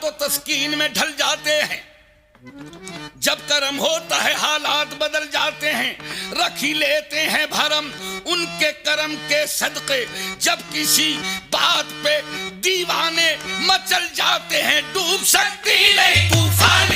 तो तस्कीन में ढल जाते हैं, जब कर्म होता है हालात बदल जाते हैं, रख ही लेते हैं भरम उनके कर्म के सदके। जब किसी बात पे दीवाने मचल जाते हैं, डूब सकती नहीं तूफान